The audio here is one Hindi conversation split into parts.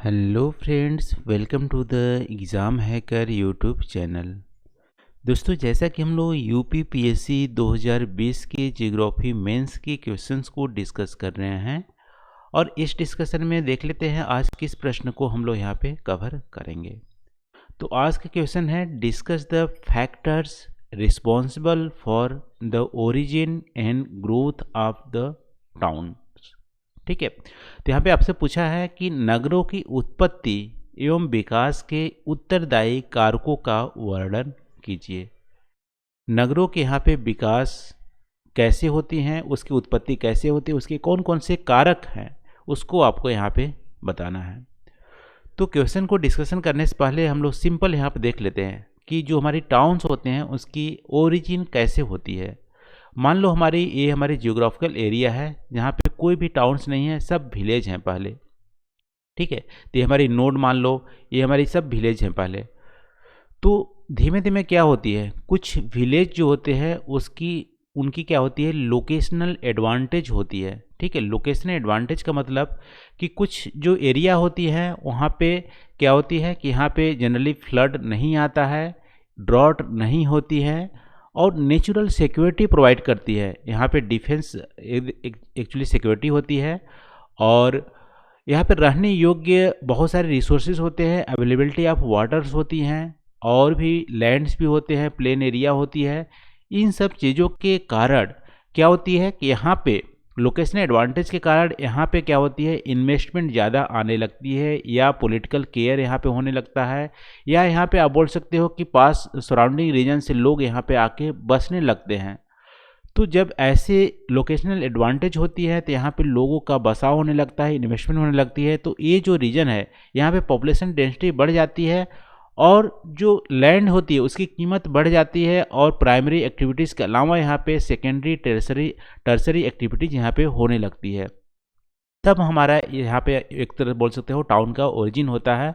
Hello friends, welcome to the exam hacker YouTube channel. दोस्तों, जैसा कि हम लोग यूपी पीएससी 2020 के ज्योग्राफी मेंस के क्वेश्चंस को डिस्कस कर रहे हैं और इस डिस्कशन में देख लेते हैं आज किस प्रश्न को हम लोग यहाँ पे कवर करेंगे। तो आज का क्वेश्चन है, discuss the factors responsible for the origin and growth of the town. ठीक है, तो यहाँ पे आपसे पूछा है कि नगरों की उत्पत्ति एवं विकास के उत्तरदायी कारकों का वर्णन कीजिए। नगरों के यहाँ पे विकास कैसे होती हैं, उसकी उत्पत्ति कैसे होती है, उसके कौन कौन से कारक हैं, उसको आपको यहाँ पे बताना है। तो क्वेश्चन को डिस्कशन करने से पहले हम लोग सिंपल यहाँ पे देख लेते हैं कि जो हमारी टाउन्स होते हैं उसकी ओरिजिन कैसे होती है। मान लो ये हमारी जियोग्राफिकल एरिया है जहाँ पे कोई भी टाउन्स नहीं है, सब विलेज हैं पहले। ठीक है, तो ये हमारी नोड मान लो, ये हमारी सब विलेज हैं पहले। तो धीमे धीमे क्या होती है, कुछ विलेज जो होते हैं उनकी क्या होती है, लोकेशनल एडवांटेज होती है। ठीक है, लोकेशनल एडवांटेज का मतलब कि कुछ जो एरिया होती है वहाँ पे क्या होती है कि यहाँ पे जनरली फ्लड नहीं आता है, ड्रॉट नहीं होती है और नेचुरल सिक्योरिटी प्रोवाइड करती है। यहाँ पे डिफेंस एक्चुअली सिक्योरिटी होती है और यहाँ पे रहने योग्य बहुत सारे रिसोर्सेज होते हैं, अवेलेबिलिटी ऑफ वाटर्स होती हैं और भी लैंड्स भी होते हैं, प्लेन एरिया होती है। इन सब चीज़ों के कारण क्या होती है कि यहाँ पे लोकेशनल एडवांटेज के कारण यहाँ पे क्या होती है, इन्वेस्टमेंट ज़्यादा आने लगती है या पॉलिटिकल केयर यहाँ पे होने लगता है, या यहाँ पे आप बोल सकते हो कि पास सराउंडिंग रीजन से लोग यहाँ पे आके बसने लगते हैं। तो जब ऐसे लोकेशनल एडवांटेज होती है तो यहाँ पे लोगों का बसाव होने लगता है, इन्वेस्टमेंट होने लगती है। तो ये जो रीजन है यहाँ पे पॉपुलेशन डेंसिटी बढ़ जाती है और जो लैंड होती है उसकी कीमत बढ़ जाती है और प्राइमरी एक्टिविटीज़ के अलावा यहाँ पे सेकेंडरी टर्सरी एक्टिविटीज़ यहाँ पे होने लगती है। तब हमारा यहाँ पे एक तरह बोल सकते हो टाउन का ओरिजिन होता है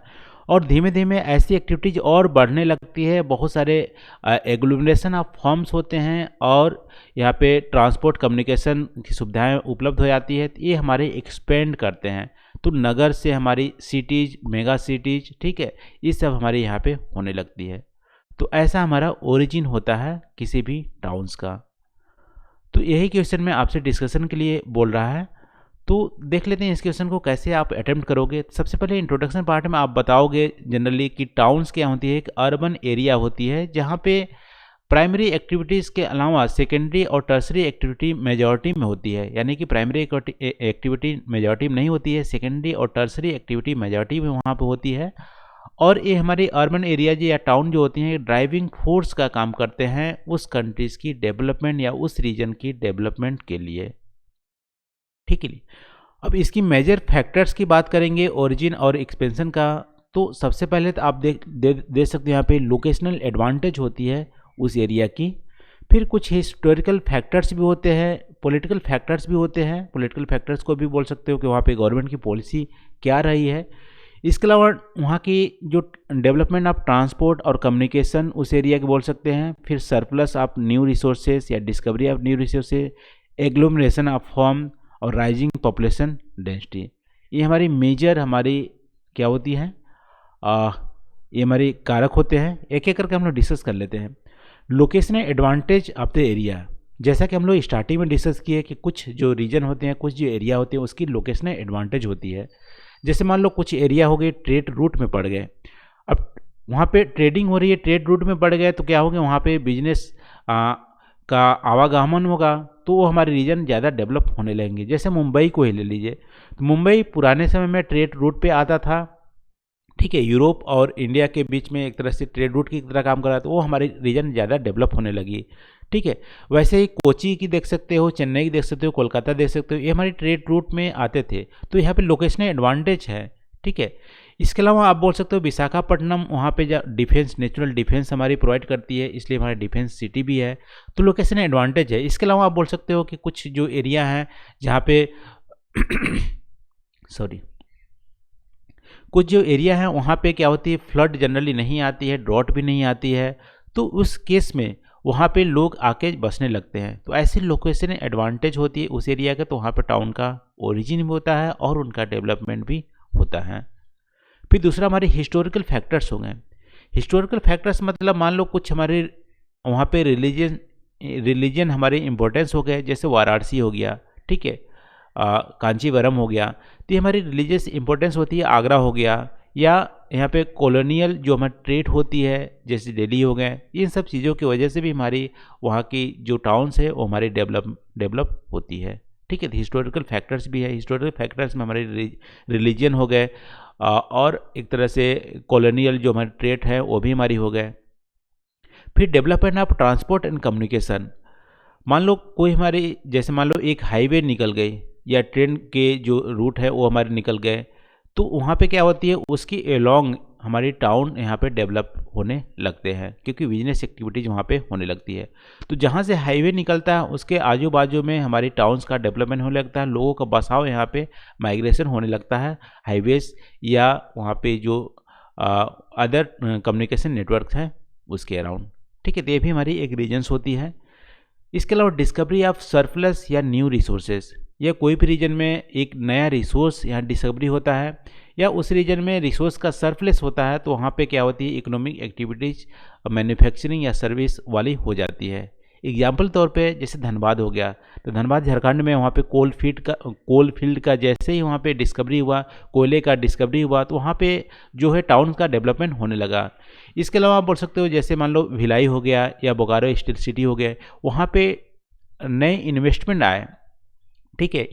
और धीमे धीमे ऐसी एक्टिविटीज़ और बढ़ने लगती है। बहुत सारे एग्लोमरेशन ऑफ फॉर्म्स होते हैं और यहाँ पे ट्रांसपोर्ट कम्युनिकेशन की सुविधाएं उपलब्ध हो जाती है। तो ये हमारे एक्सपेंड करते हैं, तो नगर से हमारी सिटीज़, मेगा सिटीज़, ठीक है, ये सब हमारे यहाँ पे होने लगती है। तो ऐसा हमारा ओरिजिन होता है किसी भी टाउन्स का। तो यही क्वेश्चन मैं आपसे डिस्कशन के लिए बोल रहा है। तो देख लेते हैं इस क्वेश्चन को कैसे आप अटेम्प्ट करोगे। सबसे पहले इंट्रोडक्शन पार्ट में आप बताओगे जनरली कि टाउन्स क्या होती है। एक अर्बन एरिया होती है जहाँ पे प्राइमरी एक्टिविटीज़ के अलावा सेकेंडरी और टर्सरी एक्टिविटी मेजॉरिटी में होती है, यानी कि प्राइमरी एक्टिविटी मेजॉरिटी में नहीं होती है, सेकेंडरी और टर्सरी एक्टिविटी मेजॉरिटी में वहाँ पे होती है। और ये हमारी अर्बन एरिया या टाउन जो होती हैं ड्राइविंग फोर्स का काम करते हैं उस कंट्रीज़ की डेवलपमेंट या उस रीजन की डेवलपमेंट के लिए। ठीक है, अब इसकी मेजर फैक्टर्स की बात करेंगे ओरिजिन और एक्सपेंशन का। तो सबसे पहले तो आप दे सकते हो यहाँ पे लोकेशनल एडवांटेज होती है उस एरिया की। फिर कुछ हिस्टोरिकल फैक्टर्स भी होते हैं, पॉलिटिकल फैक्टर्स भी होते हैं। पॉलिटिकल फैक्टर्स को भी बोल सकते हो कि वहाँ पे गवर्नमेंट की पॉलिसी क्या रही है। इसके अलावा वहाँ की जो डेवलपमेंट ऑफ ट्रांसपोर्ट और कम्युनिकेशन उस एरिया के बोल सकते हैं। फिर सरप्लस ऑफ न्यू रिसोर्सेज या discovery of new resources, agglomeration of form और राइजिंग पॉपुलेशन डेंसिटी। ये हमारी मेजर हमारी क्या होती हैं, ये हमारी कारक होते हैं। एक एक करके हम लोग डिस्कस कर लेते हैं। Locational advantage of the area, जैसा कि हम लोग स्टार्टिंग में डिस्कस किए कि कुछ जो रीजन होते हैं, कुछ जो एरिया होते हैं उसकी लोकेशनल एडवांटेज होती है। जैसे मान लो कुछ एरिया हो गए ट्रेड रूट में पड़ गए, अब वहाँ पे ट्रेडिंग हो रही है, ट्रेड रूट में पड़ गए तो क्या हो गया, वहाँ पे बिजनेस का आवागमन होगा तो वो हमारे रीजन ज़्यादा डेवलप होने लगेंगे। जैसे मुंबई को ही ले लीजिए, तो मुंबई पुराने समय में ट्रेड रूट पे आता था। ठीक है, यूरोप और इंडिया के बीच में एक तरह से ट्रेड रूट की तरह काम कर रहा था, तो वो हमारी रीजन ज़्यादा डेवलप होने लगी। ठीक है, वैसे ही कोची की देख सकते हो, चेन्नई की देख सकते हो, कोलकाता देख सकते हो, ये हमारी ट्रेड रूट में आते थे। तो यहाँ पे लोकेशनल एडवांटेज है। ठीक है, इसके अलावा आप बोल सकते हो विशाखापट्टनम, वहाँ पे डिफेंस, नेचुरल डिफेंस हमारी प्रोवाइड करती है, इसलिए हमारी डिफेंस सिटी भी है, तो लोकेशन एडवांटेज है। इसके अलावा आप बोल सकते हो कि कुछ जो एरिया हैं जहाँ पे सॉरी, कुछ जो एरिया है वहाँ पे क्या होती है, फ्लड जनरली नहीं आती है, ड्रॉट भी नहीं आती है, तो उस केस में वहाँ पे लोग आके बसने लगते हैं। तो ऐसी लोकेशन एडवांटेज होती है उस एरिया का, तो वहाँ पे टाउन का ओरिजिन भी होता है और उनका डेवलपमेंट भी होता है। फिर दूसरा हमारे हिस्टोरिकल फैक्टर्स हो गए। हिस्टोरिकल फैक्टर्स मतलब मान लो कुछ हमारे वहाँ पे रिलीजन हमारे इम्पोर्टेंस हो गए, जैसे वाराणसी हो गया, ठीक है, कांचीवरम हो गया, तो ये हमारी रिलीजियस इंपॉर्टेंस होती है। आगरा हो गया, या यहाँ पे कॉलोनियल जो हमारी ट्रेड होती है जैसे दिल्ली हो गए, इन सब चीज़ों की वजह से भी हमारी वहाँ की जो टाउन्स है वो हमारी डेवलप होती है, ठीक है। तो हिस्टोरिकल फैक्टर्स भी है। हिस्टोरिकल फैक्टर्स में हमारे रिलीजन हो गए, और एक तरह से कॉलोनियल जो हमारी ट्रेड है वो भी हमारी हो गए। फिर development of transport and communication, मान लो कोई हमारी जैसे मान लो एक हाईवे निकल गई या ट्रेन के जो रूट है वो हमारे निकल गए, तो वहाँ पे क्या होती है, उसकी एलोंग हमारी टाउन यहाँ पे डेवलप होने लगते हैं, क्योंकि बिजनेस एक्टिविटीज़ वहाँ पे होने लगती है। तो जहाँ से हाईवे निकलता है उसके आजू बाजू में हमारी टाउन्स का डेवलपमेंट होने लगता है, लोगों का बसाव यहाँ पे माइग्रेशन होने लगता है हाईवेज या वहाँ पे जो अदर कम्युनिकेशन नेटवर्क हैं उसके अराउंड, ठीक है। तो ये भी हमारी एक रीजन्स होती है। इसके अलावा डिस्कवरी ऑफ सरप्लस या न्यू रिसोर्सेज, या कोई भी रीजन में एक नया रिसोर्स यहाँ डिस्कवरी होता है या उस रीजन में रिसोर्स का सरप्लस होता है, तो वहाँ पे क्या होती है, इकोनॉमिक एक्टिविटीज़ मैन्युफैक्चरिंग या सर्विस वाली हो जाती है। एग्जाम्पल तौर पे जैसे धनबाद हो गया, तो धनबाद झारखंड में वहाँ पे कोल फील्ड का जैसे ही वहाँ पे डिस्कवरी हुआ, कोयले का डिस्कवरी हुआ, तो वहाँ पे जो है टाउन का डेवलपमेंट होने लगा। इसके अलावा आप बोल सकते हो जैसे मान लो भिलाई हो गया या बोकारो स्टील सिटी हो गया, वहाँ पे नए इन्वेस्टमेंट आए, ठीक है,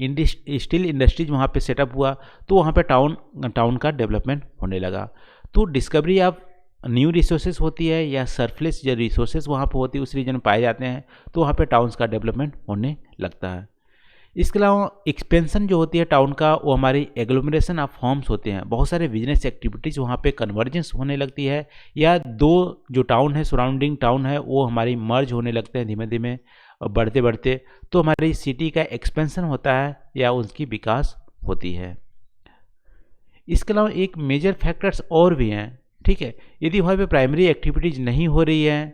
स्टील इंडस्ट्रीज वहाँ पे सेटअप हुआ, तो वहाँ पे टाउन का डेवलपमेंट होने लगा। तो डिस्कवरी ऑफ न्यू रिसोर्सेज होती है या सरप्लस जो रिसोर्सेज वहाँ पे होती है उस रीजन में पाए जाते हैं, तो वहाँ पे टाउन्स का डेवलपमेंट होने लगता है। इसके अलावा एक्सपेंशन जो होती है टाउन का, वो हमारी एग्लोमरेशन ऑफ फॉर्म्स होते हैं, बहुत सारे बिजनेस एक्टिविटीज़ वहाँ पे कन्वर्जेंस होने लगती है, या दो जो टाउन है सराउंडिंग टाउन है वो हमारी मर्ज होने लगते हैं धीमे धीमे बढ़ते बढ़ते, तो हमारी सिटी का एक्सपेंशन होता है या उसकी विकास होती है। इसके अलावा एक मेजर फैक्टर्स और भी हैं, ठीक है। यदि वहाँ पे प्राइमरी एक्टिविटीज़ नहीं हो रही है,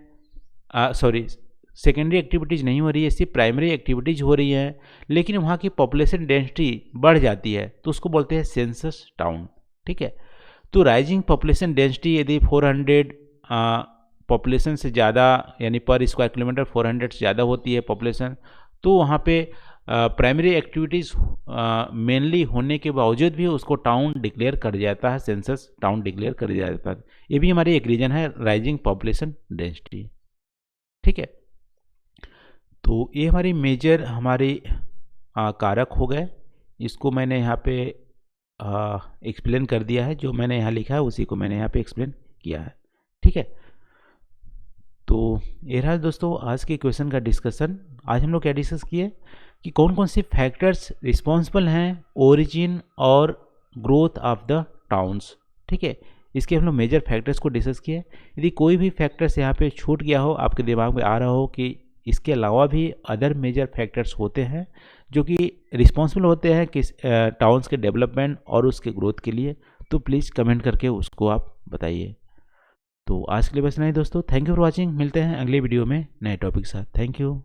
सेकेंडरी एक्टिविटीज़ नहीं हो रही है, सिर्फ प्राइमरी एक्टिविटीज़ हो रही है, लेकिन वहाँ की पॉपुलेशन डेंसिटी बढ़ जाती है, तो उसको बोलते हैं सेंसस टाउन, ठीक है। तो राइजिंग पॉपुलेशन डेंसिटी यदि 400 पॉपुलेशन से ज़्यादा यानी पर स्क्वायर किलोमीटर 400 से ज़्यादा होती है पॉपुलेशन, तो वहाँ पे प्राइमरी एक्टिविटीज़ मेनली होने के बावजूद भी उसको टाउन डिक्लेयर कर जाता है, सेंसस टाउन डिक्लेयर कर दिया जाता है। ये भी हमारी एक रीजन है, राइजिंग पॉपुलेशन डेंसिटी, ठीक है। तो ये हमारी मेजर हमारे कारक हो गए, इसको मैंने यहाँ पे एक्सप्लेन कर दिया है, जो मैंने यहाँ लिखा है उसी को मैंने यहाँ पे एक्सप्लेन किया है, ठीक है। तो ये रहा दोस्तों आज के क्वेश्चन का डिस्कशन। आज हम लोग क्या डिस्कस किए कि कौन कौन से फैक्टर्स रिस्पॉन्सिबल हैं ओरिजिन और ग्रोथ ऑफ द टाउन्स, ठीक है। इसके हम लोग मेजर फैक्टर्स को डिस्कस किए। यदि कोई भी फैक्टर्स यहाँ पे छूट गया हो, आपके दिमाग में आ रहा हो कि इसके अलावा भी अदर मेजर फैक्टर्स होते हैं जो कि रिस्पॉन्सिबल होते हैं किस टाउन्स के डेवलपमेंट और उसके ग्रोथ के लिए, तो प्लीज़ कमेंट करके उसको आप बताइए। तो आज के लिए बस इतना ही दोस्तों, थैंक यू फॉर वॉचिंग। मिलते हैं अगले वीडियो में नए टॉपिक के साथ। Thank you.